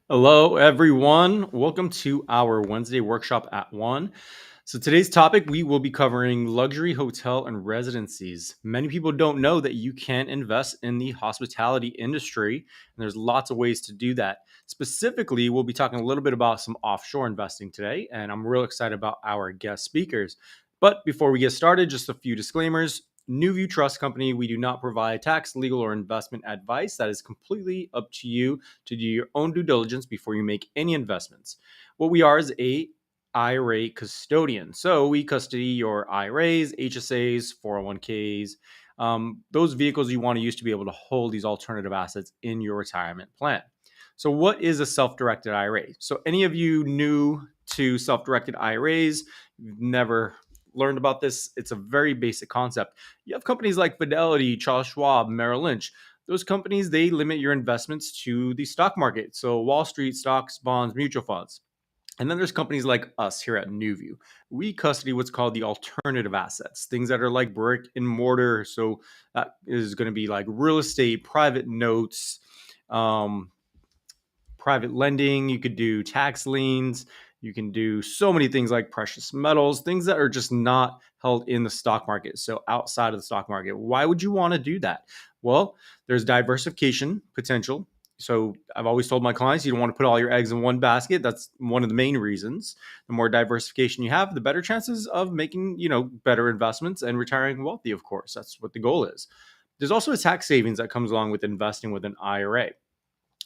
Hello, everyone. Welcome to our Wednesday workshop at 1. So, today's topic, we will be covering luxury hotel and residencies. Many people don't know that you can invest in the hospitality industry, and there's lots of ways to do that. Specifically, we'll be talking a little bit about some offshore investing today, and I'm real excited about our guest speakers. But before we get started, just a few disclaimers. NuView Trust Company, we do not provide tax, legal, or investment advice. That is completely up to you to do your own due diligence before you make any investments. What we are is a IRA custodian. So we custody your IRAs, HSAs, 401ks, those vehicles you want to use to be able to hold these alternative assets in your retirement plan. So, what is a self directed IRA? So, any of you new to self directed IRAs, you've never learned about this, it's a very basic concept. You have companies like Fidelity, Charles Schwab, Merrill Lynch. Those companies, they limit your investments to the stock market. So Wall Street, stocks, bonds, mutual funds. And then there's companies like us here at NuView. We custody what's called the alternative assets, things that are like brick and mortar. So that is going to be like real estate, private notes, um, private lending. You could do tax liens. You can do so many things like precious metals, things that are just not held in the stock market. So outside of the stock market, why would you want to do that? Well, there's diversification potential. So I've always told my clients, you don't want to put all your eggs in one basket. That's one of the main reasons. The more diversification you have, the better chances of making, better investments and retiring wealthy, of course. That's what the goal is. There's also a tax savings that comes along with investing with an IRA.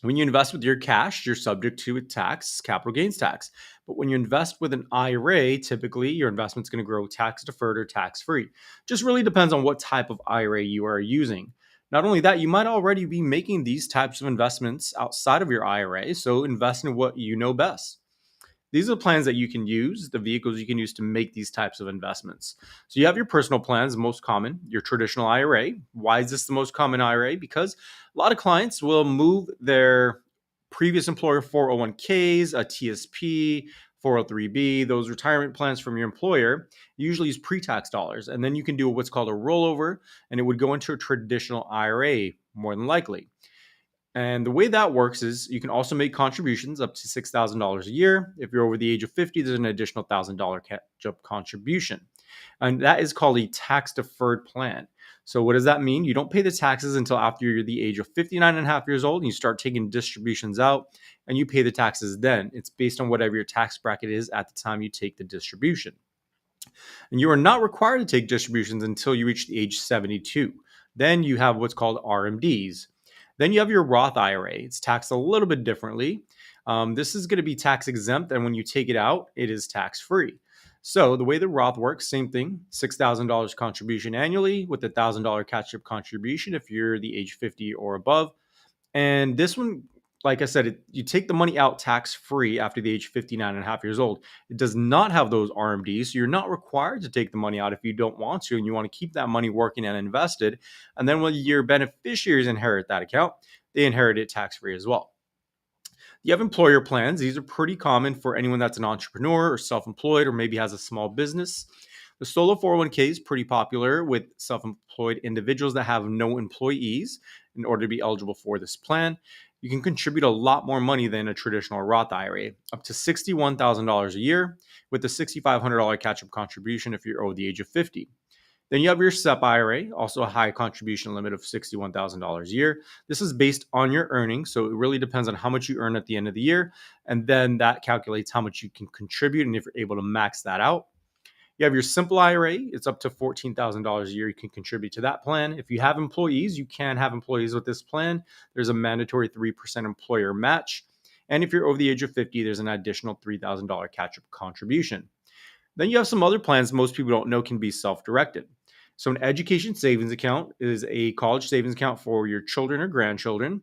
When you invest with your cash, you're subject to a tax, capital gains tax. But when you invest with an IRA, typically your investment's going to grow tax deferred or tax free. Just really depends on what type of IRA you are using. Not only that, you might already be making these types of investments outside of your IRA, so invest in what you know best. These are the plans that you can use, the vehicles you can use to make these types of investments. So you have your personal plans, most common, your traditional IRA. Why is this the most common IRA? Because a lot of clients will move their previous employer 401ks, a TSP, 403b, those retirement plans from your employer usually use pre-tax dollars. And then you can do what's called a rollover, and it would go into a traditional IRA more than likely. And the way that works is you can also make contributions up to $6,000 a year. If you're over the age of 50, there's an additional $1,000 catch-up contribution. And that is called a tax deferred plan. So what does that mean? You don't pay the taxes until after you're the age of 59 and a half years old and you start taking distributions out and you pay the taxes then. It's based on whatever your tax bracket is at the time you take the distribution. And you are not required to take distributions until you reach the age 72. Then you have what's called RMDs. Then you have your Roth IRA. It's taxed a little bit differently. This is going to be tax exempt, and when you take it out, it is tax free. So the way the Roth works, same thing, $6,000 contribution annually with a $1,000 catch-up contribution if you're the age 50 or above. And this one, like I said, you take the money out tax free after the age 59 and a half years old. It does not have those RMDs. So you're not required to take the money out if you don't want to, and you want to keep that money working and invested. And then when your beneficiaries inherit that account, they inherit it tax free as well. You have employer plans. These are pretty common for anyone that's an entrepreneur or self-employed or maybe has a small business. The solo 401k is pretty popular with self-employed individuals that have no employees in order to be eligible for this plan. You can contribute a lot more money than a traditional Roth IRA, up to $61,000 a year with a $6,500 catch-up contribution if you're over the age of 50. Then you have your SEP IRA, also a high contribution limit of $61,000 a year. This is based on your earnings, so it really depends on how much you earn at the end of the year, and then that calculates how much you can contribute and if you're able to max that out. You have your simple IRA. It's up to $14,000 a year. You can contribute to that plan. If you have employees, you can have employees with this plan. There's a mandatory 3% employer match. And if you're over the age of 50, there's an additional $3,000 catch-up contribution. Then you have some other plans most people don't know can be self-directed. So an education savings account is a college savings account for your children or grandchildren.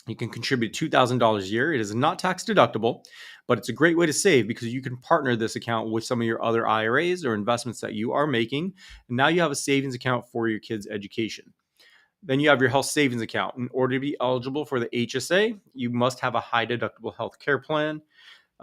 You can contribute $2,000 a year. It is not tax deductible, but it's a great way to save because you can partner this account with some of your other IRAs or investments that you are making. And now you have a savings account for your kids' education. Then you have your health savings account. In order to be eligible for the HSA, you must have a high deductible health care plan.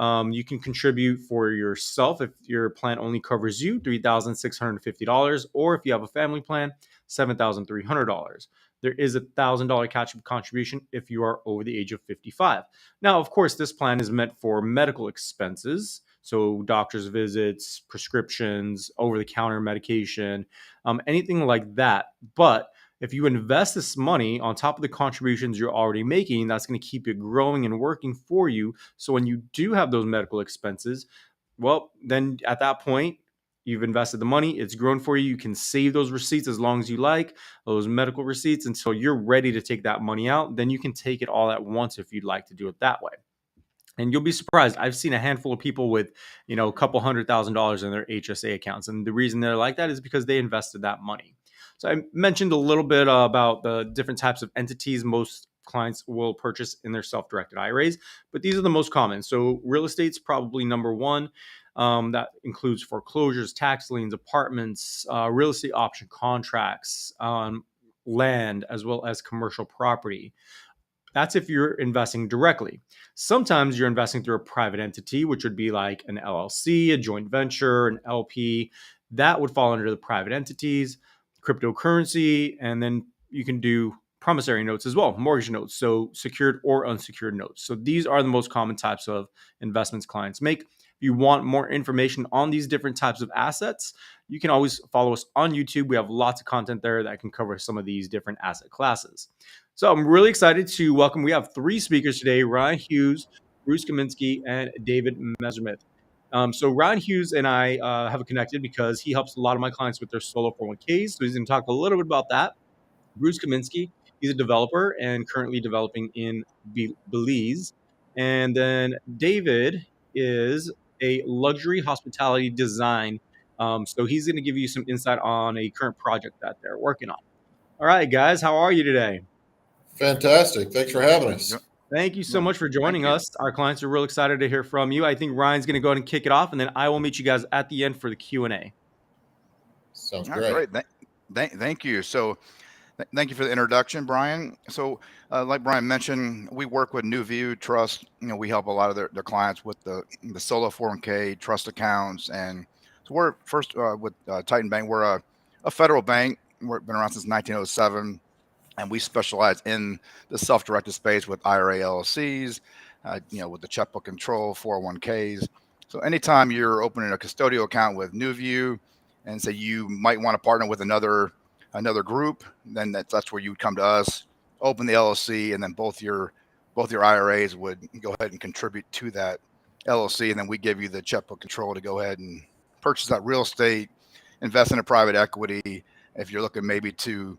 You can contribute for yourself if your plan only covers you, $3,650, or if you have a family plan, $7,300. there is $1,000 catch-up contribution if you are over the age of 55. Now, of course, this plan is meant for medical expenses, so doctor's visits, prescriptions, over-the-counter medication, anything like that. But if you invest this money on top of the contributions you're already making, that's going to keep it growing and working for you. So when you do have those medical expenses, well, then at that point, you've invested the money, it's grown for you. You can save those receipts as long as you like, those medical receipts, until you're ready to take that money out. Then you can take it all at once if you'd like to do it that way. And you'll be surprised. I've seen a handful of people with, a couple $100,000 in their HSA accounts. And the reason they're like that is because they invested that money. So I mentioned a little bit about the different types of entities most clients will purchase in their self-directed IRAs, but these are the most common. So real estate's probably number one. That includes foreclosures, tax liens, apartments, real estate option contracts, land, as well as commercial property. That's if you're investing directly. Sometimes you're investing through a private entity, which would be like an LLC, a joint venture, an LP. That would fall under the private entities, cryptocurrency, and then you can do promissory notes as well, mortgage notes, so secured or unsecured notes. So these are the most common types of investments clients make. If you want more information on these different types of assets, you can always follow us on YouTube. We have lots of content there that can cover some of these different asset classes. So I'm really excited to welcome, we have three speakers today: Ryan Hughes, Bruce Kaminski, and David Messersmith. So Ryan Hughes and I have connected because he helps a lot of my clients with their solo 401ks. So he's going to talk a little bit about that. Bruce Kaminski, he's a developer and currently developing in Belize. And then David is a luxury hospitality design. So he's going to give you some insight on a current project that they're working on. All right, guys, how are you today? Fantastic. Thanks for having us. Thank you so much for joining us. Our clients are real excited to hear from you. I think Ryan's going to go ahead and kick it off, and then I will meet you guys at the end for the Q&A. Sounds great. Thank you. So thank you for the introduction, Brian. So like Brian mentioned, we work with NuView Trust. We help a lot of their clients with the solo 401k trust accounts. And so we're first with Titan Bank. We're a federal bank. We've been around since 1907. And we specialize in the self-directed space with IRA LLCs, with the checkbook control, 401ks. So anytime you're opening a custodial account with NuView, and say you might want to partner with another group, then that's where you would come to us, open the LLC, and then both your IRAs would go ahead and contribute to that LLC, and then we give you the checkbook control to go ahead and purchase that real estate, invest in a private equity. If you're looking maybe to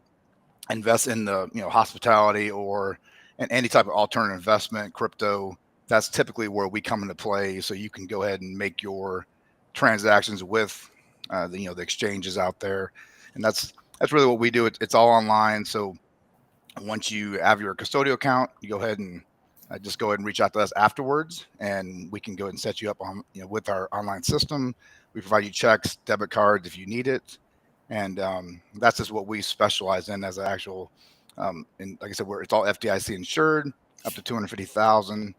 invest in the hospitality or in any type of alternative investment, crypto, that's typically where we come into play. So you can go ahead and make your transactions with the exchanges out there, and that's really what we do. It's all online. So once you have your custodial account, you go ahead and just go ahead and reach out to us afterwards, and we can go ahead and set you up on with our online system. We provide you checks, debit cards if you need it. And that's just what we specialize in as an actual, and like I said, it's all FDIC insured up to $250,000.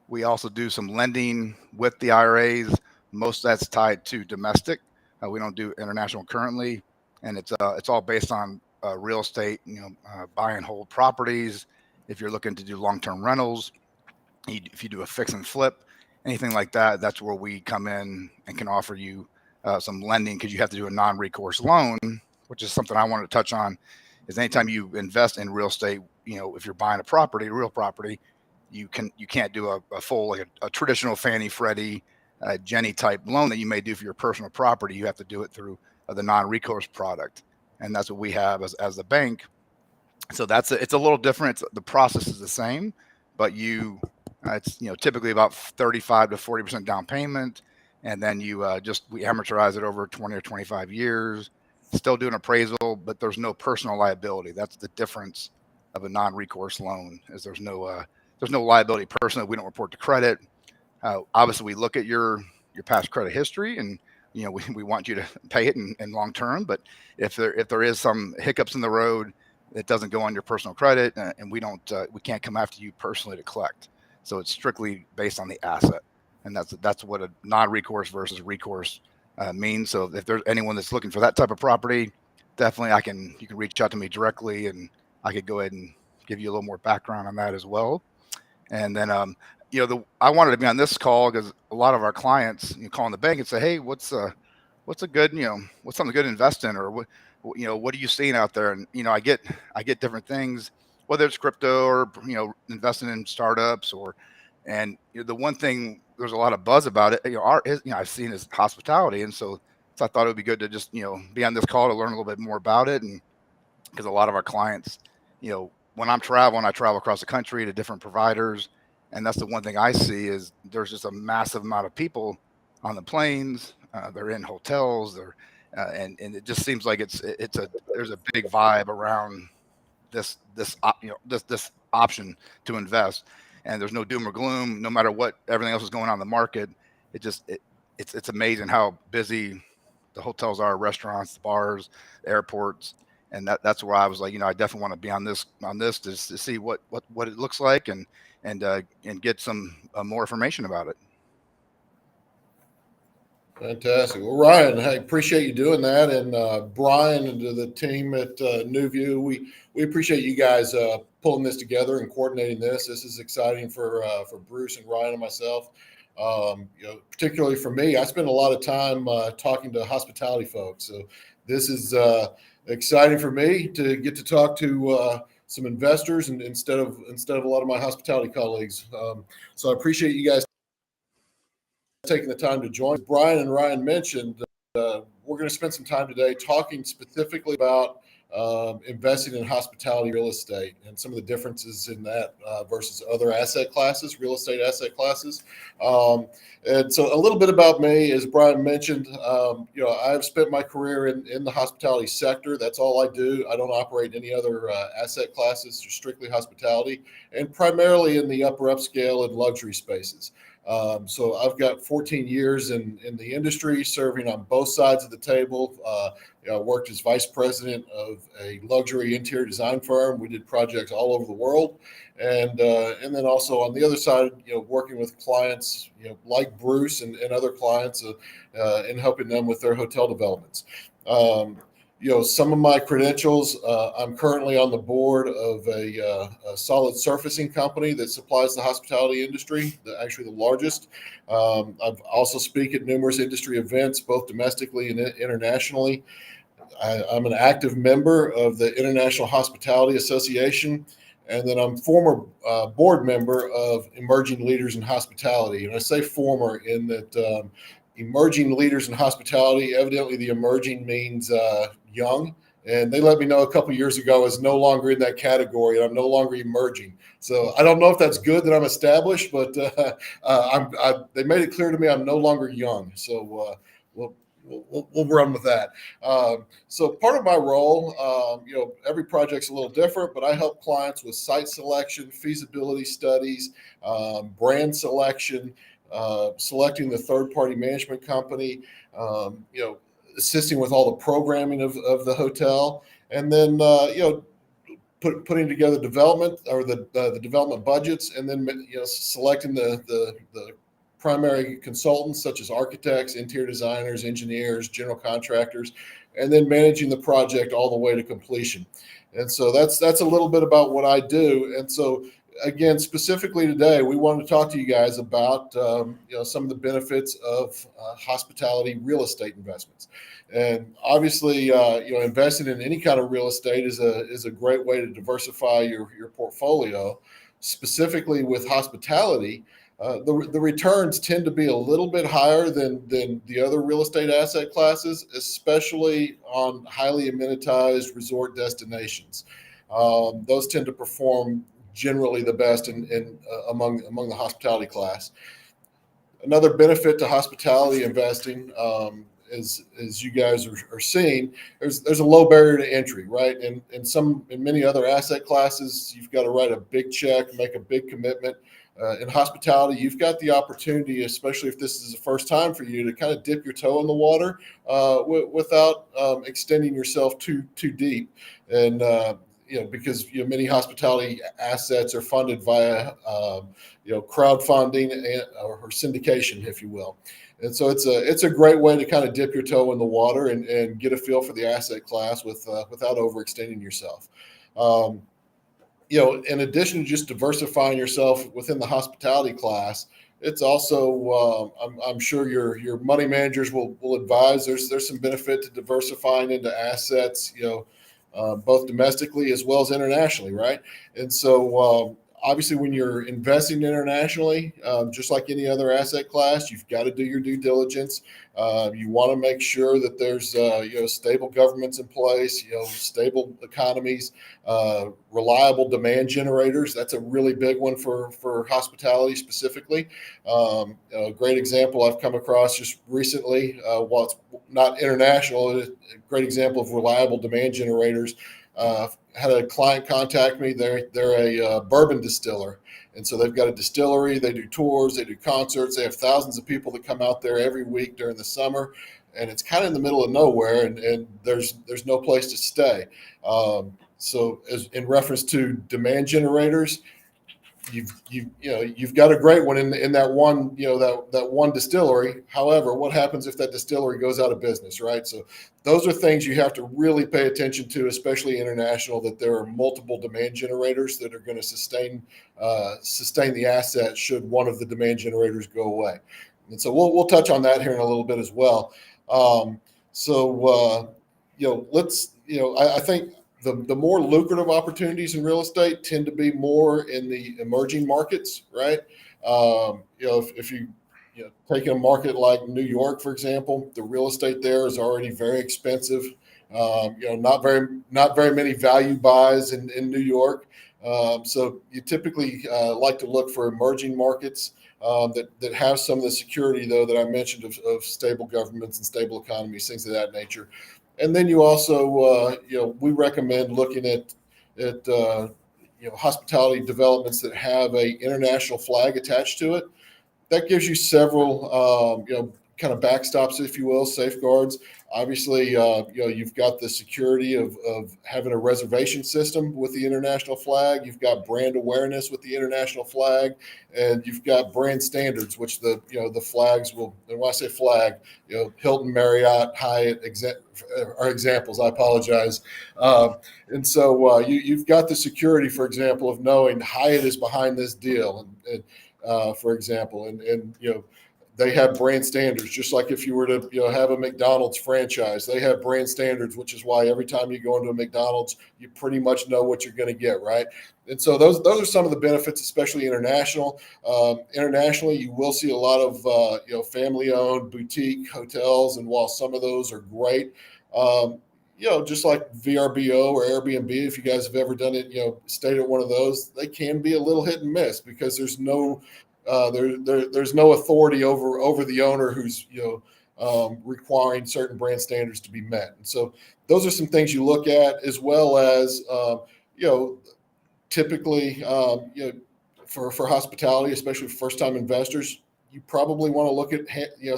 We also do some lending with the IRAs. Most of that's tied to domestic. We don't do international currently, and it's all based on real estate. Buy and hold properties. If you're looking to do long-term rentals, if you do a fix and flip, anything like that, that's where we come in and can offer you some lending, because you have to do a non-recourse loan, which is something I wanted to touch on. Is anytime you invest in real estate, if you're buying a real property, you can't do a full like a traditional Fannie Freddie Jenny type loan that you may do for your personal property. You have to do it through the non-recourse product, and that's what we have as the bank. So it's a little different. The process is the same, but it's typically about 35 to 40% down payment. And then we amortize it over 20 or 25 years, still do an appraisal, but there's no personal liability. That's the difference of a non-recourse loan, is there's no liability personally. We don't report to credit. Obviously, we look at your past credit history, and we want you to pay it in long term. But if there is some hiccups in the road, it doesn't go on your personal credit, and we can't come after you personally to collect. So it's strictly based on the asset. And that's what a non-recourse versus recourse means. So if there's anyone that's looking for that type of property, definitely you can reach out to me directly, and I could go ahead and give you a little more background on that as well. And then, I wanted to be on this call because a lot of our clients, call in the bank and say, hey, what's a good, what's something good to invest in, or what are you seeing out there? And, I get different things, whether it's crypto or, investing in startups and the one thing, there's a lot of buzz about it, I've seen is hospitality. And so I thought it would be good to just, be on this call to learn a little bit more about it. And because a lot of our clients, when I'm traveling, I travel across the country to different providers. And that's the one thing I see is there's just a massive amount of people on the planes. They're in hotels. And it just seems like there's a big vibe around this option to invest. And there's no doom or gloom, no matter what everything else is going on in the market. It's amazing how busy the hotels are, restaurants, the bars, the airports. And that's where I was like, I definitely want to be on this to see what it looks like and get some more information about it. Fantastic. Well, Ryan, I appreciate you doing that, and Brian and to the team at NuView, we appreciate you guys pulling this together and coordinating this. This is exciting for Bruce and Ryan and myself. Particularly for me, I spend a lot of time talking to hospitality folks, so this is exciting for me to get to talk to some investors and instead of a lot of my hospitality colleagues. So I appreciate you guys taking the time to join. Brian and Ryan mentioned, we're going to spend some time today talking specifically about investing in hospitality real estate and some of the differences in that versus other asset classes, real estate asset classes. And so a little bit about me, as Brian mentioned, I've spent my career in the hospitality sector. That's all I do. I don't operate any other asset classes, just strictly hospitality, and primarily in the upper upscale and luxury spaces. So I've got 14 years in the industry, serving on both sides of the table. I worked as vice president of a luxury interior design firm. We did projects all over the world, and then also on the other side, working with clients, like Bruce and other clients, and helping them with their hotel developments. Some of my credentials, I'm currently on the board of a solid surfacing company that supplies the hospitality industry, actually the largest. I've also speak at numerous industry events, both domestically and internationally. I'm an active member of the International Hospitality Association, and then I'm former board member of Emerging Leaders in Hospitality. And I say former in that emerging leaders in hospitality, evidently the emerging means young. And they let me know a couple of years ago I was no longer in that category, and I'm no longer emerging. So I don't know if that's good that I'm established, but they made it clear to me I'm no longer young. So we'll run with that. So part of my role, every project's a little different, but I help clients with site selection, feasibility studies, brand selection, selecting the third-party management company, assisting with all the programming of the hotel, and then putting together development or the development budgets, and then selecting the primary consultants such as architects, interior designers, engineers, general contractors, and then managing the project all the way to completion. And so that's a little bit about what I do. And so again, specifically today, we wanted to talk to you guys about some of the benefits of hospitality real estate investments. And obviously, investing in any kind of real estate is a great way to diversify your portfolio. Specifically with hospitality, the returns tend to be a little bit higher than the other real estate asset classes, especially on highly amenitized resort destinations. Those tend to perform generally the best among the hospitality class. Another benefit to hospitality investing, as you guys are seeing, there's a low barrier to entry, right? And in many other asset classes, you've got to write a big check, make a big commitment. In hospitality, you've got the opportunity, especially if this is the first time for you, to kind of dip your toe in the water without extending yourself too deep. And because many hospitality assets are funded via crowdfunding or syndication, if you will. And so it's a great way to kind of dip your toe in the water and get a feel for the asset class without overextending yourself. in addition to just diversifying yourself within the hospitality class, it's also I'm sure your money managers will advise there's some benefit to diversifying into assets, both domestically as well as internationally, right? And so obviously, when you're investing internationally, just like any other asset class, you've got to do your due diligence. You want to make sure that there's stable governments in place, stable economies, reliable demand generators. That's a really big one for hospitality specifically. A great example I've come across just recently, while it's not international, a great example of reliable demand generators. Had a client contact me. They're a bourbon distiller, and so they've got a distillery. They do tours, they do concerts. They have thousands of people that come out there every week during the summer, and it's kind of in the middle of nowhere, and there's no place to stay. So, as in reference to demand generators, you've got a great one in that one that one distillery. However, what happens if that distillery goes out of business, right? So those are things you have to really pay attention to, especially international, that there are multiple demand generators that are going to sustain the asset should one of the demand generators go away. And so we'll touch on that here in a little bit as well. I think the more lucrative opportunities in real estate tend to be more in the emerging markets, right? If you take a market like New York, for example, the real estate there is already very expensive. Not very many value buys in New York. So you typically like to look for emerging markets that have some of the security, though, that I mentioned of stable governments and stable economies, things of that nature. And then you also, we recommend looking at hospitality developments that have a international flag attached to it. That gives you several, kind of backstops, if you will, safeguards. Obviously, you've got the security of having a reservation system with the international flag. You've got brand awareness with the international flag, and you've got brand standards, which the flags will. And when I say flag, Hilton, Marriott, Hyatt are examples. I apologize. And so you've got the security, for example, of knowing Hyatt is behind this deal, and for example, and they have brand standards, just like if you were to have a McDonald's franchise. They have brand standards, which is why every time you go into a McDonald's, you pretty much know what you're going to get, right? And so those are some of the benefits, especially international. Internationally, you will see a lot of family-owned boutique hotels, and while some of those are great, just like VRBO or Airbnb, if you guys have ever done it, stayed at one of those, they can be a little hit and miss because there's no there's no authority over the owner who's requiring certain brand standards to be met. And so those are some things you look at, as well as typically for hospitality, especially for first time investors. You probably want to look at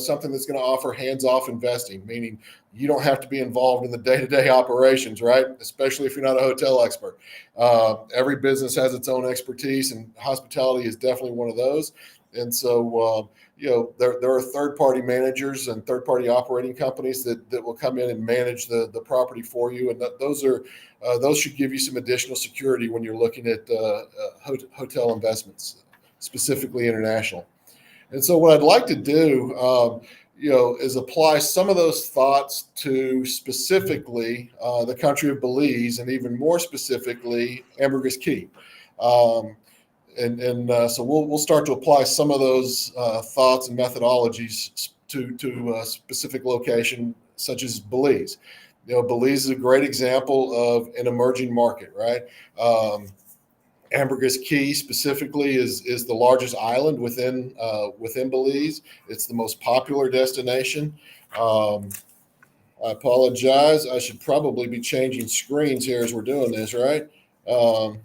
something that's going to offer hands-off investing, meaning you don't have to be involved in the day-to-day operations, right? Especially if you're not a hotel expert. Every business has its own expertise, and hospitality is definitely one of those. And so, there are third-party managers and third-party operating companies that will come in and manage the property for you, and those should give you some additional security when you're looking at hotel investments, specifically international. And so what I'd like to do, is apply some of those thoughts to specifically the country of Belize, and even more specifically, Ambergris Caye. So we'll start to apply some of those thoughts and methodologies to a specific location, such as Belize. Belize is a great example of an emerging market, right? Ambergris Caye specifically is the largest island within Belize. It's the most popular destination. I apologize. I should probably be changing screens here as we're doing this, right? There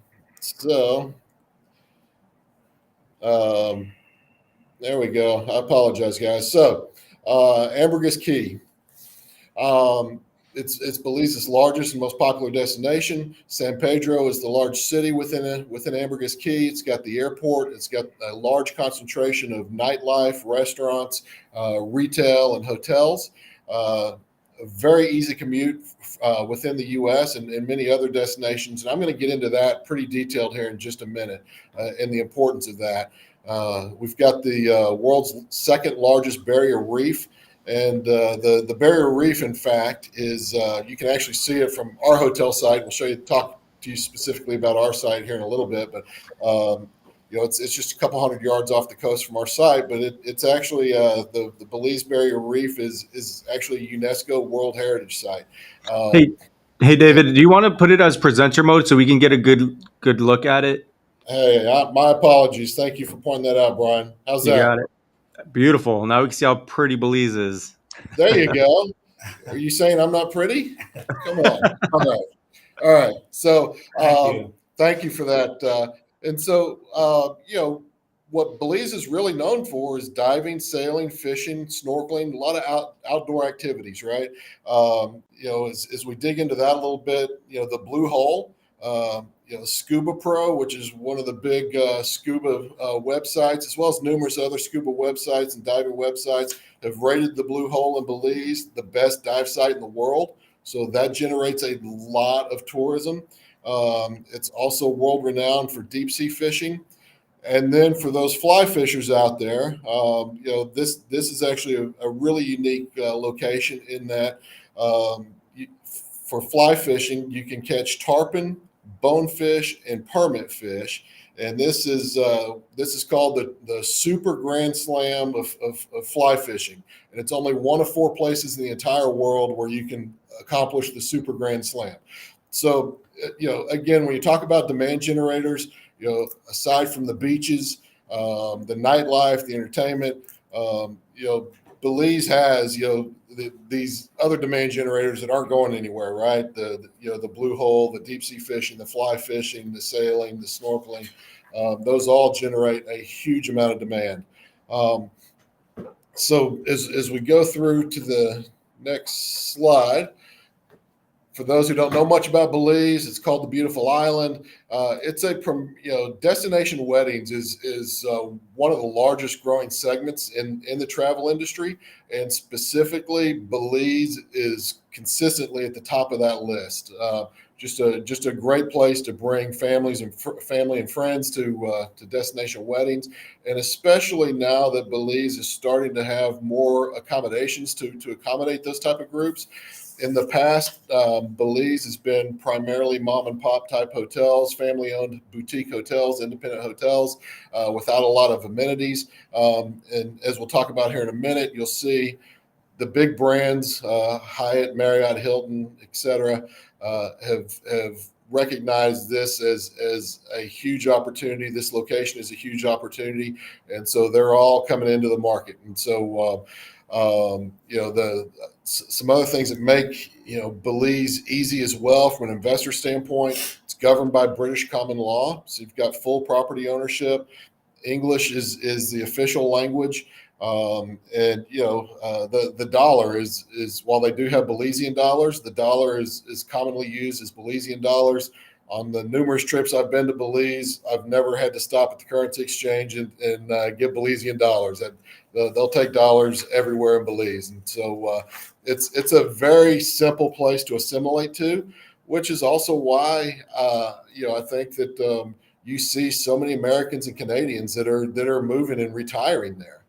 we go. I apologize, guys. So, Ambergris Caye. It's Belize's largest and most popular destination. San Pedro is the large city within Ambergris Caye. It's got the airport. It's got a large concentration of nightlife, restaurants, retail, and hotels. a very easy commute within the U.S. and many other destinations. And I'm going to get into that pretty detailed here in just a minute and the importance of that. We've got the world's second largest barrier reef. And the barrier reef, in fact, is you can actually see it from our hotel site. We'll talk to you specifically about our site here in a little bit. But it's just a couple hundred yards off the coast from our site. But it's actually the Belize Barrier Reef is actually a UNESCO World Heritage Site. Hey, David, do you want to put it as presenter mode so we can get a good look at it? Hey, my apologies. Thank you for pointing that out, Brian. How's that? You got it. Beautiful. Now we can see how pretty Belize is. There you go. Are you saying I'm not pretty? Come on. All right. So thank you for that. And so, what Belize is really known for is diving, sailing, fishing, snorkeling, a lot of outdoor activities, right? As we dig into that a little bit, the Blue Hole, Scuba Pro, which is one of the big scuba websites, as well as numerous other scuba websites and diving websites, have rated the Blue Hole in Belize the best dive site in the world. So that generates a lot of tourism. It's also world renowned for deep sea fishing. And then for those fly fishers out there, this is actually a really unique location in that for fly fishing, you can catch tarpon, bonefish, and permit fish. And this is called the Super Grand Slam of fly fishing. And it's only one of 4 places in the entire world where you can accomplish the Super Grand Slam. So, again, when you talk about demand generators, aside from the beaches, the nightlife, the entertainment, Belize has, these other demand generators that aren't going anywhere, right? The Blue Hole, the deep sea fishing, the fly fishing, the sailing, the snorkeling, those all generate a huge amount of demand. So as we go through to the next slide, for those who don't know much about Belize, it's called the Beautiful Island. It's destination weddings is one of the largest growing segments in the travel industry, and specifically Belize is consistently at the top of that list. Just a great place to bring family and friends to destination weddings, and especially now that Belize is starting to have more accommodations to accommodate those type of groups. In the past, Belize has been primarily mom and pop type hotels, family owned boutique hotels, independent hotels without a lot of amenities. And as we'll talk about here in a minute, you'll see the big brands, Hyatt, Marriott, Hilton, et cetera, have recognized this as a huge opportunity. This location is a huge opportunity. And so they're all coming into the market. And so, some other things that make Belize easy as well from an investor standpoint. It's governed by British common law, so you've got full property ownership. English is the official language, and the dollar is while they do have Belizean dollars, the dollar is commonly used as Belizean dollars. On the numerous trips I've been to Belize, I've never had to stop at the currency exchange and get Belizean dollars. They'll take dollars everywhere in Belize. And so it's a very simple place to assimilate to, which is also why, I think that you see so many Americans and Canadians that are moving and retiring there.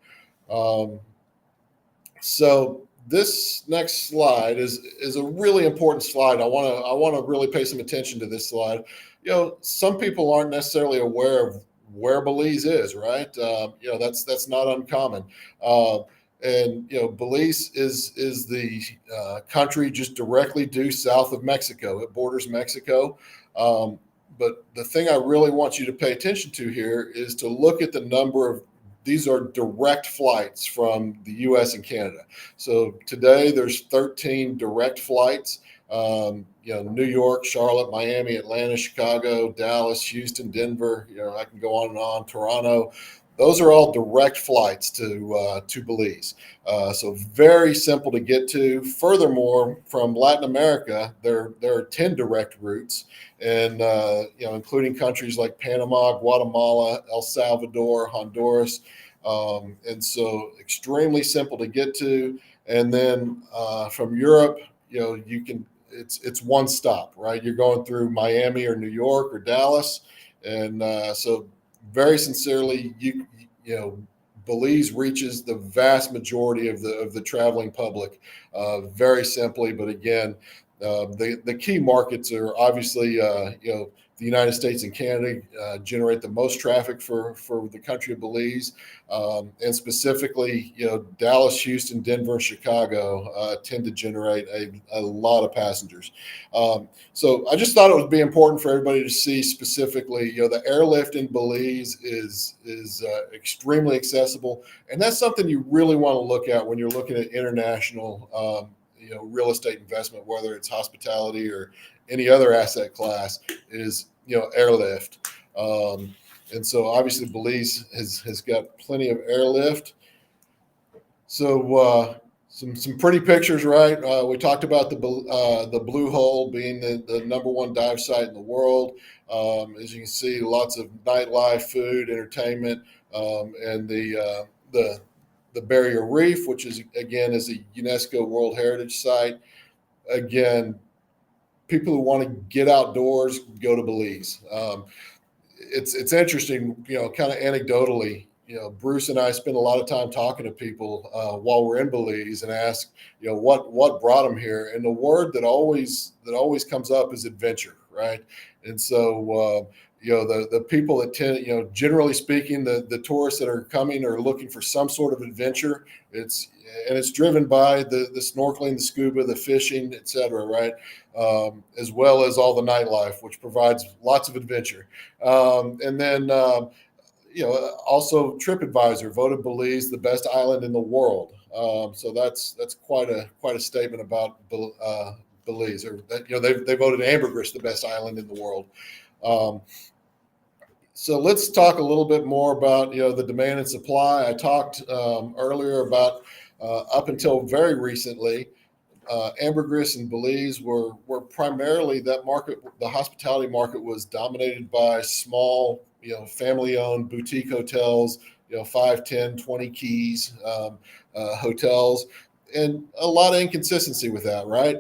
So this next slide is a really important slide. I want to really pay some attention to this slide. Some people aren't necessarily aware of where Belize is, right? That's not uncommon. And Belize is the country just directly due south of Mexico. It borders Mexico. But the thing I really want you to pay attention to here is to look at the number of these are direct flights from the U.S. and Canada. So today there's 13 direct flights. New York, Charlotte, Miami, Atlanta, Chicago, Dallas, Houston, Denver. I can go on and on. Toronto. Those are all direct flights to Belize. So very simple to get to. Furthermore, from Latin America, there are 10 direct routes, and including countries like Panama, Guatemala, El Salvador, Honduras, and so extremely simple to get to. And then from Europe, it's one stop, right? You're going through Miami or New York or Dallas. And so very sincerely, Belize reaches the vast majority of the traveling public, very simply. But again, the key markets are obviously the United States and Canada generate the most traffic for the country of Belize, and specifically Dallas, Houston, Denver, and Chicago tend to generate a lot of passengers. So I just thought it would be important for everybody to see specifically, the airlift in Belize is extremely accessible, and that's something you really want to look at when you're looking at international real estate investment, whether it's hospitality or any other asset class, is airlift. And so obviously Belize has got plenty of airlift. So some pretty pictures, right? We talked about the Blue Hole being the number one dive site in the world. As you can see, lots of nightlife, food, entertainment, and the Barrier Reef, which is a UNESCO World Heritage Site. Again, people who want to get outdoors go to Belize. It's interesting, kind of anecdotally. Bruce and I spend a lot of time talking to people while we're in Belize and ask, what brought them here, and the word that always comes up is adventure, right? And so the people that tend, generally speaking, the tourists that are coming are looking for some sort of adventure. It's driven by the snorkeling, the scuba, the fishing, et cetera, right? As well as all the nightlife, which provides lots of adventure. And then, also TripAdvisor voted Belize the best island in the world. So that's quite a statement about Belize. Or they voted Ambergris the best island in the world. So let's talk a little bit more about the demand and supply. I talked earlier about up until very recently, Ambergris and Belize were primarily that market. The hospitality market was dominated by small, family-owned boutique hotels, 5, 10, 20 keys hotels, and a lot of inconsistency with that, right?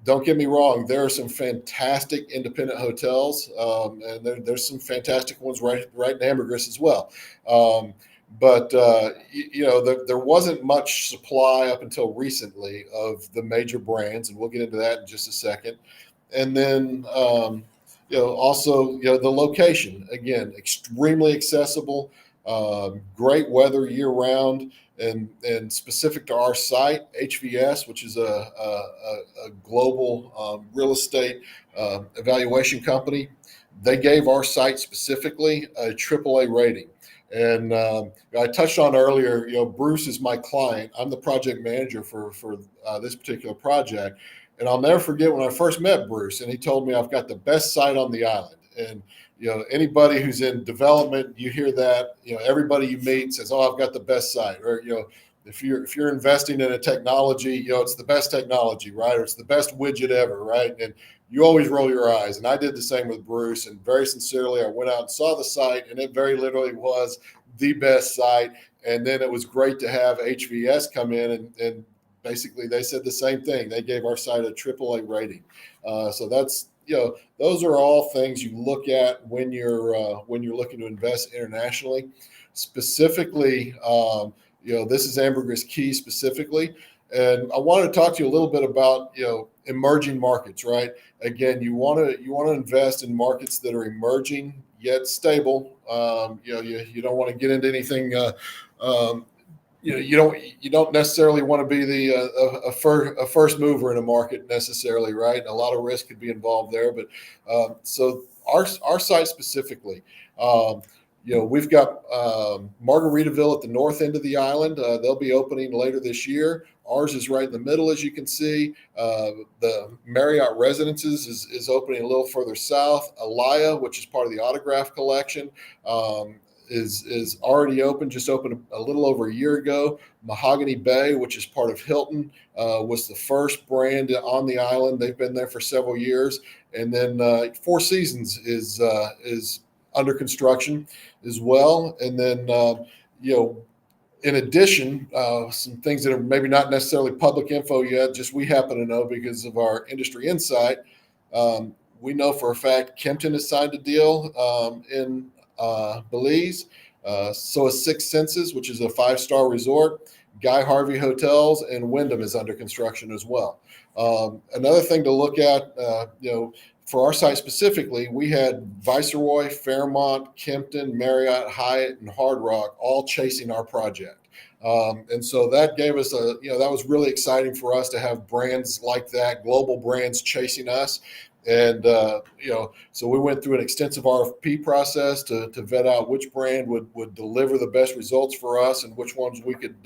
Don't get me wrong. There are some fantastic independent hotels, and there's some fantastic ones right in Ambergris as well. But there wasn't much supply up until recently of the major brands, and we'll get into that in just a second. And then also the location, again, extremely accessible, great weather year round. And specific to our site, HVS, which is a global real estate evaluation company, they gave our site specifically a AAA rating. And I touched on earlier, Bruce is my client. I'm the project manager for this particular project. And I'll never forget when I first met Bruce, and he told me I've got the best site on the island. And anybody who's in development, you hear that. Everybody you meet says, "Oh, I've got the best site." Or if you're investing in a technology, it's the best technology, right? Or it's the best widget ever, right? And you always roll your eyes. And I did the same with Bruce. And very sincerely, I went out and saw the site, and it very literally was the best site. And then it was great to have HVS come in and basically they said the same thing. They gave our site a AAA rating. So that's those are all things you look at when you're looking to invest internationally. Specifically, this is Ambergris Key specifically, and I wanted to talk to you a little bit about emerging markets. Right, again, you want to invest in markets that are emerging yet stable. You don't want to get into anything. You don't necessarily want to be a first mover in a market necessarily, right? And a lot of risk could be involved there. But so our site specifically, we've got Margaritaville at the north end of the island. They'll be opening later this year. Ours is right in the middle, as you can see. The Marriott Residences is opening a little further south. Alaya, which is part of the Autograph Collection, is already open, just opened a little over a year ago. Mahogany Bay, which is part of Hilton, was the first brand on the island. They've been there for several years. And then Four Seasons is under construction as well. And then, in addition, some things that are maybe not necessarily public info yet, just we happen to know because of our industry insight. We know for a fact Kempton has signed a deal in Belize. So is Six Senses, which is a 5-star resort. Guy Harvey Hotels and Wyndham is under construction as well. Another thing to look at, for our site specifically, we had Viceroy, Fairmont, Kempton, Marriott, Hyatt, and Hard Rock all chasing our project. And so that gave us that was really exciting for us to have brands like that, global brands chasing us. And, so we went through an extensive RFP process to vet out which brand would deliver the best results for us and which ones we could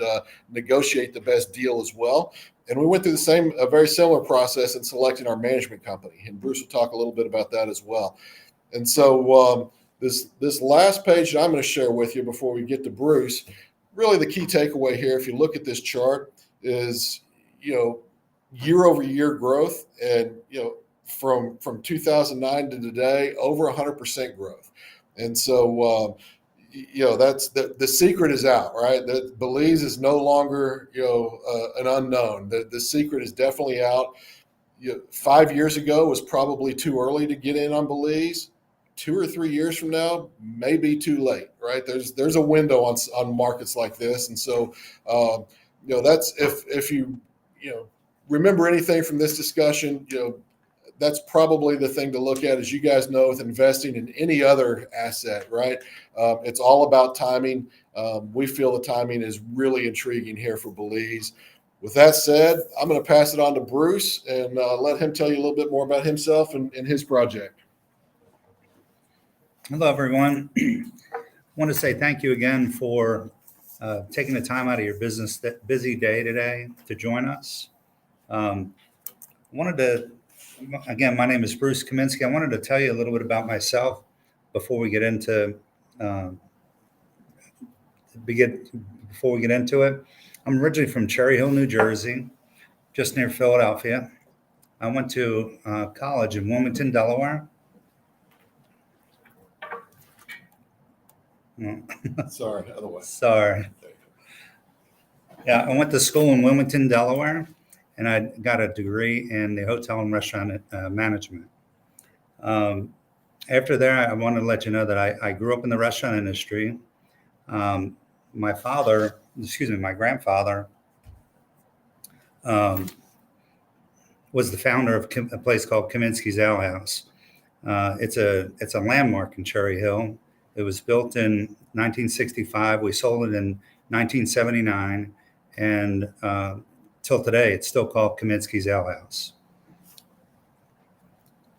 negotiate the best deal as well. And we went through a very similar process in selecting our management company. And Bruce will talk a little bit about that as well. And so this last page that I'm going to share with you before we get to Bruce, really the key takeaway here, if you look at this chart, is, year over year growth. And, from 2009 to today, over 100% growth. And so, that's the secret is out, right? That Belize is no longer, an unknown. The secret is definitely out. 5 years ago was probably too early to get in on Belize. 2 or 3 years from now, may be too late, right? There's a window on markets like this. And so, that's if you remember anything from this discussion, that's probably the thing to look at, as you guys know, with investing in any other asset, right? It's all about timing. We feel the timing is really intriguing here for Belize. With that said, I'm going to pass it on to Bruce and let him tell you a little bit more about himself and his project. Hello, everyone. I want to say thank you again for taking the time out of your busy day today to join us. Again, my name is Bruce Kaminski. I wanted to tell you a little bit about myself before we get into it. I'm originally from Cherry Hill, New Jersey, just near Philadelphia. I went to college in Wilmington, Delaware. Sorry, otherwise. Sorry. Yeah, I went to school in Wilmington, Delaware, and I got a degree in the hotel and restaurant management. After there, I wanted to let you know that I grew up in the restaurant industry. My grandfather was the founder of a place called Kaminski's Ale House. It's a landmark in Cherry Hill. It was built in 1965. We sold it in 1979, and till today, it's still called Kaminski's Ale House.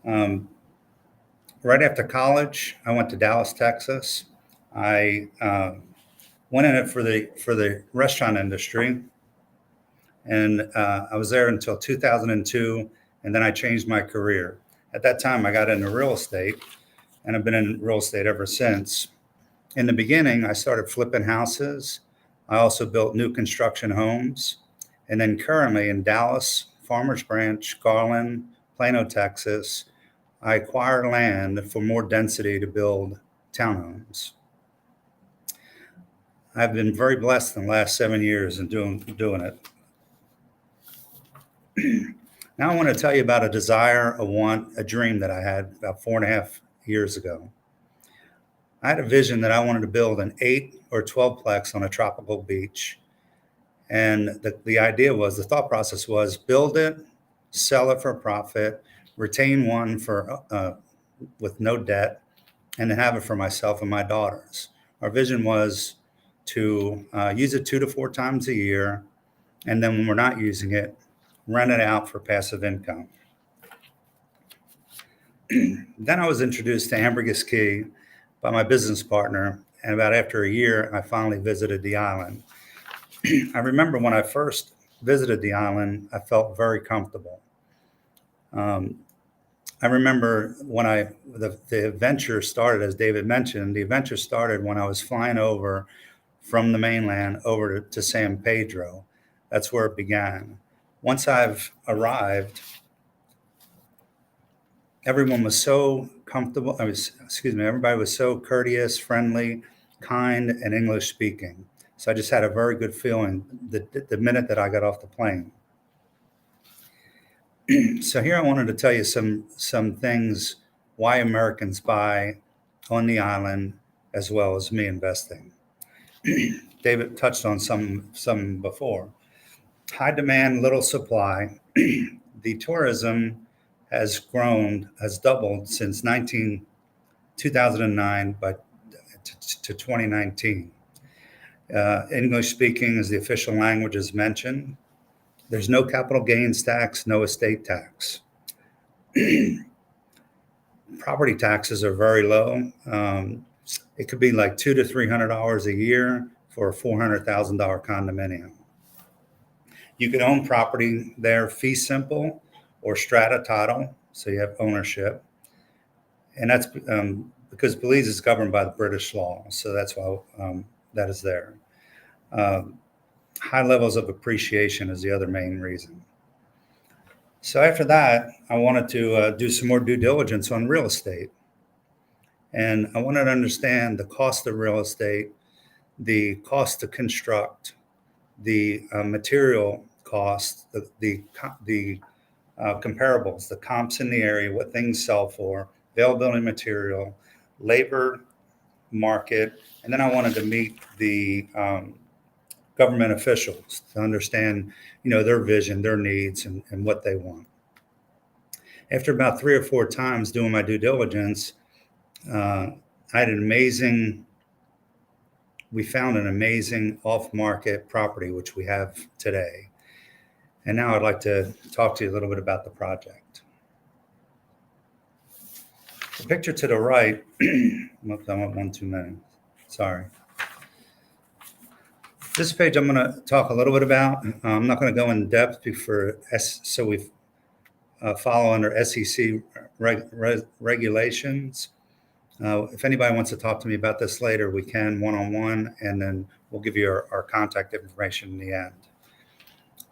Right after college, I went to Dallas, Texas. I went in it for the restaurant industry, and I was there until 2002, and then I changed my career. At that time, I got into real estate, and I've been in real estate ever since. In the beginning, I started flipping houses. I also built new construction homes. And then currently in Dallas, Farmers Branch, Garland, Plano, Texas, I acquire land for more density to build townhomes. I've been very blessed in the last 7 years in doing it. Now I want to tell you about a desire, a want, a dream that I had about 4.5 years ago. I had a vision that I wanted to build an 8 or 12-plex on a tropical beach. And the thought process was build it, sell it for a profit, retain one with no debt, and then have it for myself and my daughters. Our vision was to use it 2 to 4 times a year, and then when we're not using it, rent it out for passive income. Then I was introduced to Ambergris Caye by my business partner, and about after a year, I finally visited the island. I remember when I first visited the island, I felt very comfortable. I remember when the adventure started, as David mentioned, the adventure started when I was flying over from the mainland over to San Pedro. That's where it began. Once I've arrived, everyone was so comfortable. Everybody was so courteous, friendly, kind, and English speaking. So I just had a very good feeling the minute that I got off the plane. So here I wanted to tell you some things why Americans buy on the island, as well as me investing. David touched on some before. High demand, little supply. The tourism has doubled since 2009 to 2019. English speaking is the official language, as mentioned. There's no capital gains tax, no estate tax. Property taxes are very low. It could be like $200 to $300 a year for a $400,000 condominium. You can own property there fee simple or strata title, so you have ownership. And that's because Belize is governed by the British law, so that's why that is there. High levels of appreciation is the other main reason. So after that, I wanted to do some more due diligence on real estate. And I wanted to understand the cost of real estate, the cost to construct, the material cost, the comparables, the comps in the area, what things sell for, availability of material, labor market. And then I wanted to meet the government officials to understand, their vision, their needs, and what they want. After about 3 or 4 times doing my due diligence, we found an amazing off-market property, which we have today. And now I'd like to talk to you a little bit about the project. The picture to the right, I went 1 too many, sorry. This page I'm going to talk a little bit about. I'm not going to go in depth so we follow under SEC regulations. If anybody wants to talk to me about this later, we can one-on-one, and then we'll give you our contact information in the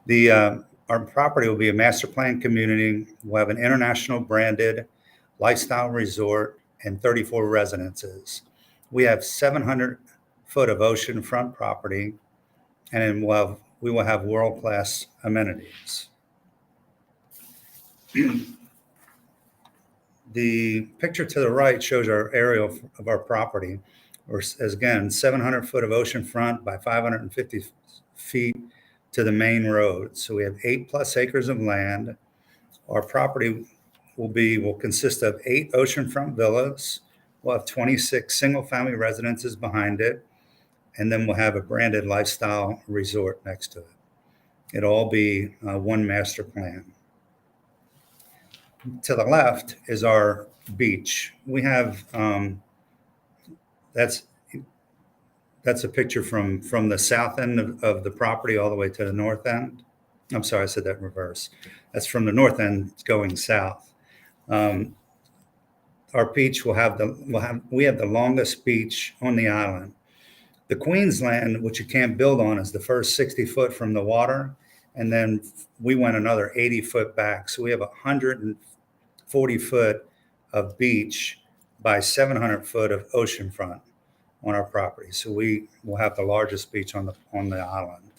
end. Our property will be a master plan community. We'll have an international branded lifestyle resort and 34 residences. We have 700 foot of oceanfront property, and then we will have world-class amenities. The picture to the right shows our area of our property, or as again, 700 foot of oceanfront by 550 feet to the main road. So we have 8+ acres of land. Our property will consist of 8 oceanfront villas. We'll have 26 single family residences behind it. And then we'll have a branded lifestyle resort next to it. It'll all be one master plan. To the left is our beach. We have, that's a picture from the south end of the property all the way to the north end. I'm sorry, I said that in reverse. That's from the north end going south. Our beach we have the longest beach on the island. The Queensland, which you can't build on, is the first 60 foot from the water. And then we went another 80 foot back. So we have 140 foot of beach by 700 foot of oceanfront on our property. So we will have the largest beach on the island.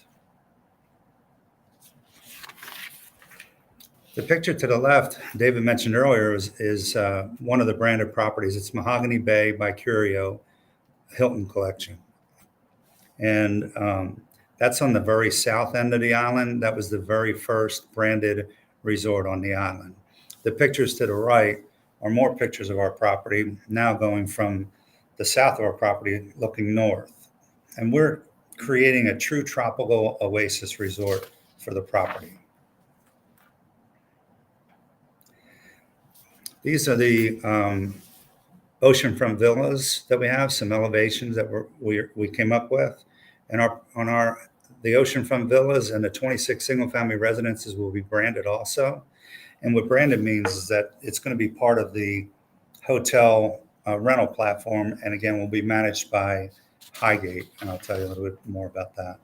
The picture to the left, David mentioned earlier, is one of the branded properties. It's Mahogany Bay by Curio Hilton Collection. And that's on the very south end of the island. That was the very first branded resort on the island. The pictures to the right are more pictures of our property, now going from the south of our property looking north. And we're creating a true tropical oasis resort for the property. These are the oceanfront villas that we have, some elevations that we came up with. And the oceanfront villas and the 26 single family residences will be branded also. And what branded means is that it's going to be part of the hotel rental platform. And again, will be managed by Highgate. And I'll tell you a little bit more about that.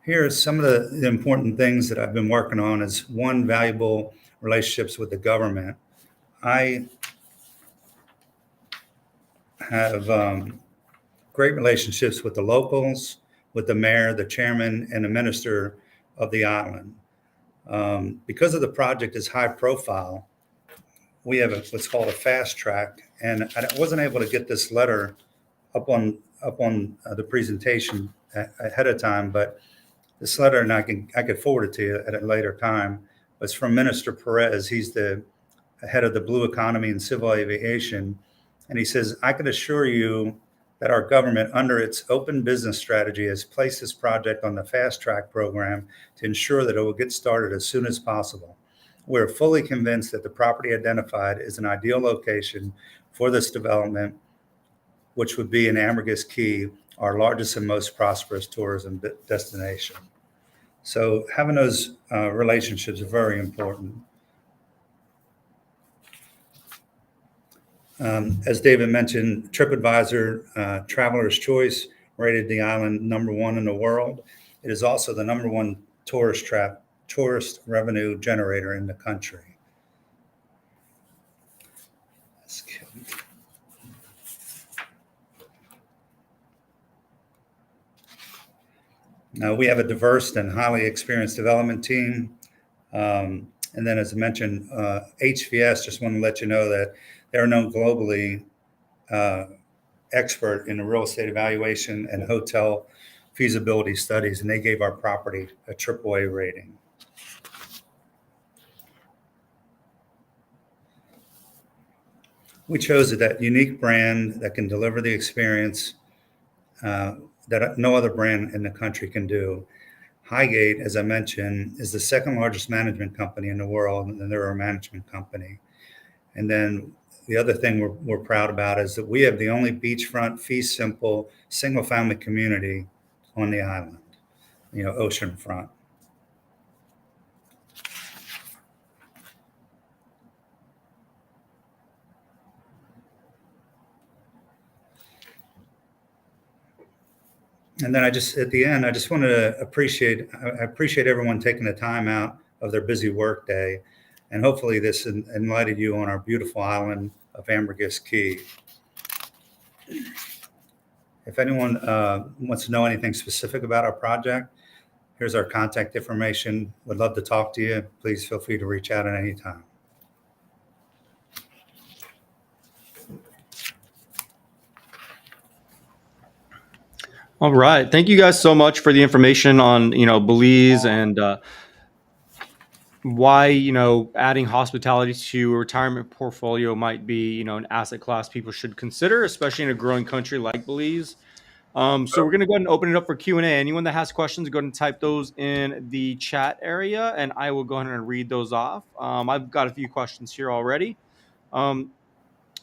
Here are some of the important things that I've been working on. Is one, valuable relationships with the government. have great relationships with the locals, with the mayor, the chairman, and the minister of the island. Because of the project is high profile, we have what's called a fast track, and I wasn't able to get this letter up on the presentation ahead of time, but this letter, and I could forward it to you at a later time. It's from Minister Perez. He's the head of the Blue Economy and Civil Aviation, and he says, "I can assure you that our government, under its open business strategy, has placed this project on the fast track program to ensure that it will get started as soon as possible. We're fully convinced that the property identified is an ideal location for this development, which would be in Ambergris Caye, our largest and most prosperous tourism destination." So having those relationships are very important. As David mentioned, TripAdvisor Traveler's Choice rated the island #1 in the world. It is also the #1 tourist revenue generator in the country. Now, we have a diverse and highly experienced development team. And then, as I mentioned, HVS, just want to let you know that they're known globally expert in the real estate evaluation and hotel feasibility studies, and they gave our property a AAA rating. We chose that unique brand that can deliver the experience that no other brand in the country can do. Highgate, as I mentioned, is the second largest management company in the world, and they're a management company. And then the other thing we're proud about is that we have the only beachfront, fee simple, single family community on the island, oceanfront. And then at the end, I just wanted to appreciate everyone taking the time out of their busy work day. And hopefully this enlightened you on our beautiful island of Ambergris Caye. If anyone wants to know anything specific about our project, here's our contact information. Would love to talk to you. Please feel free to reach out at any time. All right. Thank you guys so much for the information on, Belize and why, adding hospitality to a retirement portfolio might be, an asset class people should consider, especially in a growing country like Belize. So we're going to go ahead and open it up for Q&A. Anyone that has questions, go ahead and type those in the chat area, and I will go ahead and read those off. I've got a few questions here already.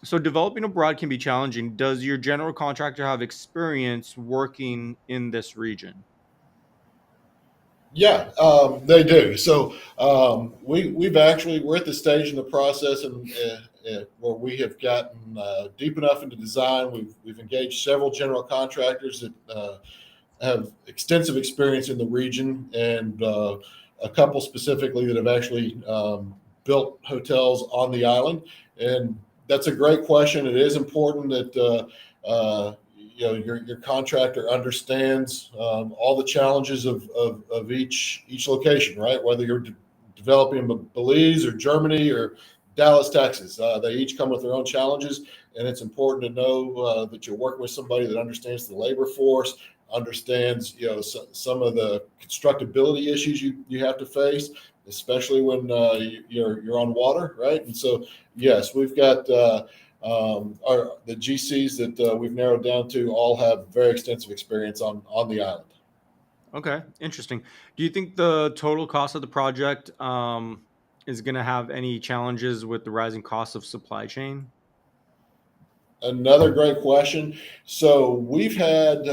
So developing abroad can be challenging. Does your general contractor have experience working in this region? Yeah, they do. So we're at the stage in the process where we have gotten deep enough into design. We've engaged several general contractors that have extensive experience in the region, and a couple specifically that have actually built hotels on the island. And that's a great question. It is important that your contractor understands all the challenges of each location, right? Whether you're developing in Belize or Germany or Dallas, Texas, they each come with their own challenges, and it's important to know that you're working with somebody that understands the labor force, understands some of the constructability issues you have to face, especially when you're on water, right? And so, yes, we've got the GCs that we've narrowed down to all have very extensive experience on the island. Okay, interesting. Do you think the total cost of the project is going to have any challenges with the rising costs of supply chain? Another great question. So we've had,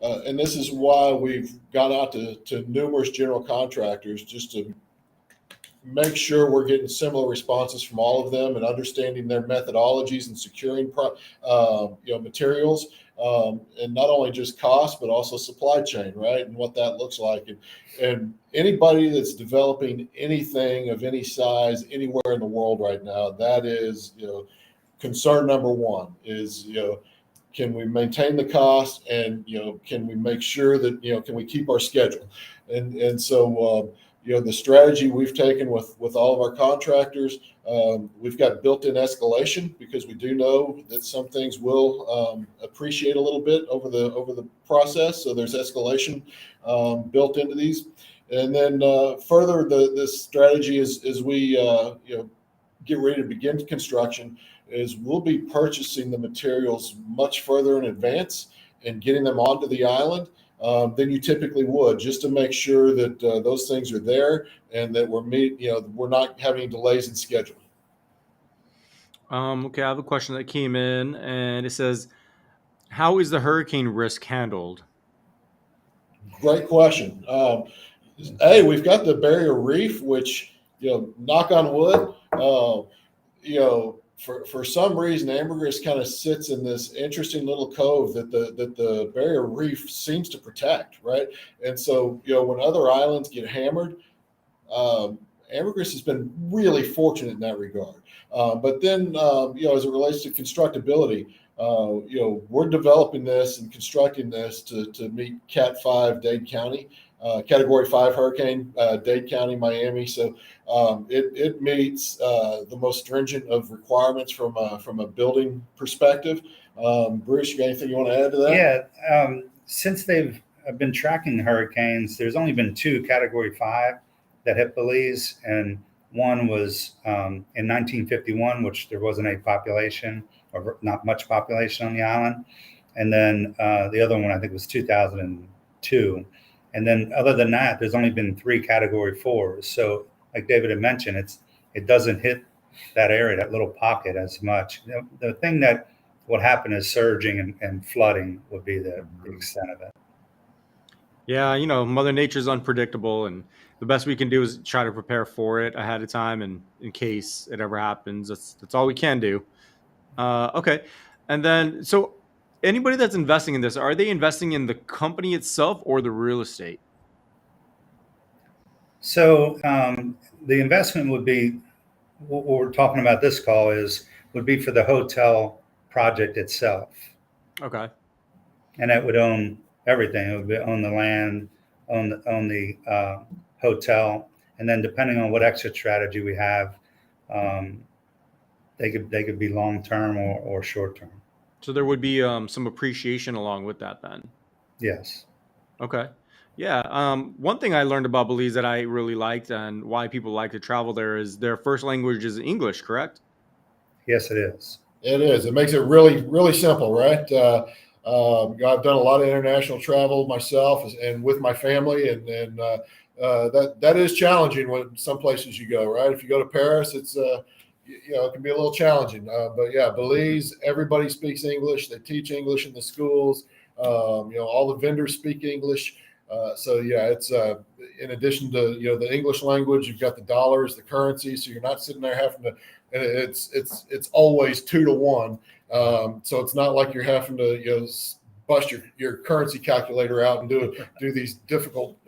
and this is why we've gone out to numerous general contractors just to make sure we're getting similar responses from all of them and understanding their methodologies and securing materials, and not only just cost but also supply chain, right, and what that looks like. And anybody that's developing anything of any size anywhere in the world right now, that is concern number one is, can we maintain the cost, and can we make sure that can we keep our schedule, and so the strategy we've taken with all of our contractors, we've got built-in escalation, because we do know that some things will appreciate a little bit over the process. So there's escalation built into these, and then further, this strategy is we get ready to begin construction, is we'll be purchasing the materials much further in advance and getting them onto the island than you typically would, just to make sure that those things are there, and that we're not having delays in schedule. Okay, I have a question that came in, and it says, how is the hurricane risk handled? Great question. Hey, we've got the barrier reef, which, knock on wood, for some reason, ambergris kind of sits in this interesting little cove that the barrier reef seems to protect, right? And so, when other islands get hammered, ambergris has been really fortunate in that regard. But then, as it relates to constructability, we're developing this and constructing this to meet Cat 5 Dade County, Category 5 hurricane, Dade County, Miami. So it meets the most stringent of requirements from a building perspective. Bruce, you got anything you want to add to that? Yeah, since they've been tracking hurricanes, there's only been 2 Category 5 that hit Belize, and one was in 1951, which there wasn't a population, or not much population on the island, and then the other one I think was 2002. And then other than that, there's only been 3 Category 4s. So like David had mentioned, it doesn't hit that area, that little pocket, as much. The thing that would happen is surging and flooding would be the extent of it. Yeah, Mother Nature's unpredictable, and the best we can do is try to prepare for it ahead of time, and in case it ever happens, that's all we can do. Okay, and then, so anybody that's investing in this, are they investing in the company itself or the real estate? So the investment would be, what we're talking about this call would be for the hotel project itself. Okay. And it would own everything. It would own the land, own the hotel, and then depending on what exit strategy we have, they could be long term or short term. So there would be some appreciation along with that then. Yes. Okay. Yeah. One thing I learned about Belize that I really liked, and why people like to travel there, is their first language is English, correct? Yes, it is. It is. It makes it really, really simple, right? I've done a lot of international travel myself and with my family, and that is challenging when some places you go, right? If you go to Paris, it's it can be a little challenging. But yeah, Belize, everybody speaks English. They teach English in the schools. All the vendors speak English. So yeah, it's in addition to the English language, you've got the dollars, the currency. So you're not sitting there having to. And it's always 2 to 1. So it's not like you're having to bust your currency calculator out and do these difficult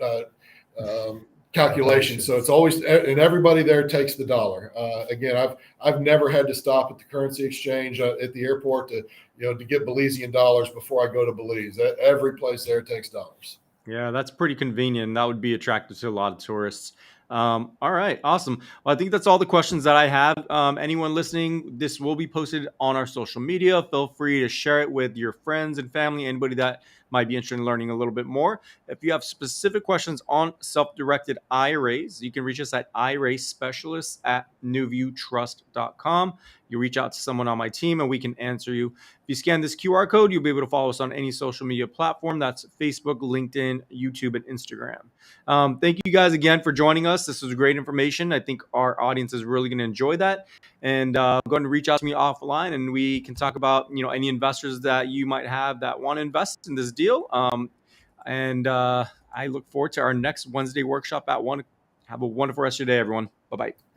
calculations. So it's always, and everybody there takes the dollar. Again, I've never had to stop at the currency exchange at the airport to get Belizean dollars before I go to Belize. Every place there takes dollars. Yeah, that's pretty convenient. That would be attractive to a lot of tourists. All right, awesome. Well, I think that's all the questions that I have. Anyone listening, this will be posted on our social media. Feel free to share it with your friends and family, anybody that might be interested in learning a little bit more. If you have specific questions on self-directed IRAs, you can reach us at iraspecialists@nuviewtrust.com. You reach out to someone on my team and we can answer you. If you scan this QR code, you'll be able to follow us on any social media platform. That's Facebook, LinkedIn, YouTube, and Instagram. Thank you guys again for joining us. This was great information. I think our audience is really going to enjoy that. And go ahead and reach out to me offline, and we can talk about any investors that you might have that want to invest in this deal. I look forward to our next Wednesday workshop at 1. Have a wonderful rest of your day, everyone. Bye-bye.